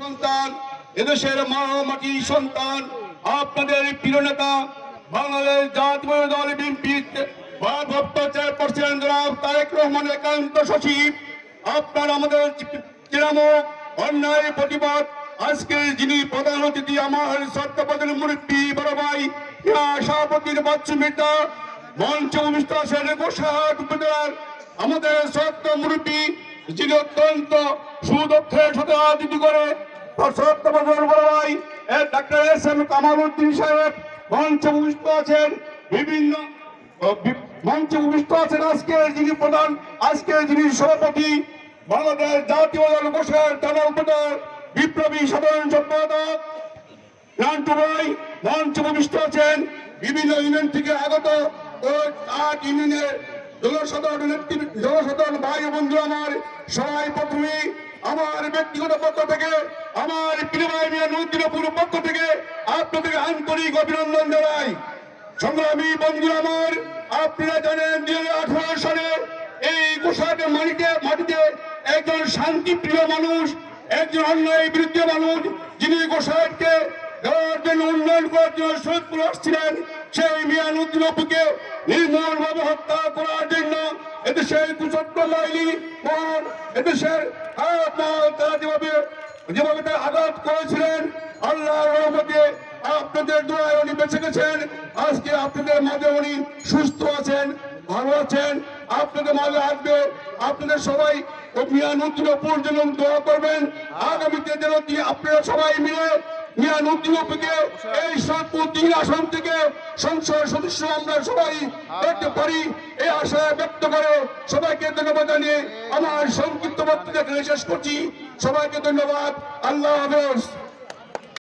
সন্তান, এদেশের মা মাটির সন্তান, আপনাদের প্রিয় নেতা বাংলাদেশ জাতীয় দল বিএনপির ভারপ্রাপ্ত চেয়ারপারসন জনাব তারেক রহমানের একান্ত সচিব, আপনার আমাদের তৃণমূল অন্যায় প্রতিবাদ আজকের যিনি প্রধান অতিথি আমার শ্রদ্ধাপদের মুরব্বী বড় ভাই সভাপতির বাচ্চুমিতা মঞ্চ ভূমিষ্ঠ আছেন গোসাহাট উপজেলার আমাদের শ্রদ্ধা মুরব্বী যিনি অত্যন্ত সুদক্ষের সাথে রাজনীতি করে শ্রদ্ধাপদের বড় ভাই ডাক্তার এস এম কামালউদ্দিন সাহেব মঞ্চ ভূমিষ্ঠ আছেন বিভিন্ন মঞ্চে উপবিষ্ট আছেন আজকের যিনি প্রধান আজকের যিনি সভাপতি বাংলাদেশ জাতীয় দল ঘোষণার থানা উপজেলার বিপ্লবী সাধারণ সম্পাদক নান্টু ভাই মঞ্চে উপবিষ্ট আছেন বিভিন্ন ইউনিয়ন থেকে আগত 8 ইউনিয়নের জনসাধারণ ভাই বন্ধু আমার সবাই প্রথমে আমার ব্যক্তিগত পক্ষ থেকে আমার প্রিয় ভাই মিয়ানুদ্দিনপুর পক্ষ থেকে আপনাদের আন্তরিক অভিনন্দন জানাই। সংগ্রামী বন্ধুরা আমার, আপনারা জানেন 2018 সালে এই গোসাইটের মাটিতে একজন শান্তিপ্রিয় মানুষ, একজন অন্যায়ের বিরুদ্ধে মানুষ, যিনি গোসাইটকে দেওয়ার জন্য উন্নয়ন করার জন্য শহীদপুর আসছিলেন, সেই মিয়ানুদ্দিন অপুকে নির্মমভাবে হত্যা করার জন্য এদেশের কুচক্র বাহিনী এদেশের তারা যেভাবে তারা আঘাত করেছিলেন, আল্লাহর রহমতে আপনাদের দোয়ায় উনি বেঁচে গেছেন। আজকে আপনাদের মাঝে উনি সুস্থ আছেন, ভালো আছেন, আপনাদের মাঝে আসবে। আপনাদের সবাই মিয়ানুদ্দিন অপুর জন্য দোয়া করবেন। আগামীতে যেন আপনারা সবাই মিলে মিয়ানুদ্দিন অপুকে এই সরপুর 3 আসন থেকে সংসদ সদস্য আমরা সবাই দেখতে পারি, এই আশা ব্যক্ত করে সবাইকে ধন্যবাদ জানিয়ে আমার সংক্ষিপ্ত বক্তব্য শেষ করছি। সবাইকে ধন্যবাদ। আল্লাহ হাফেজ।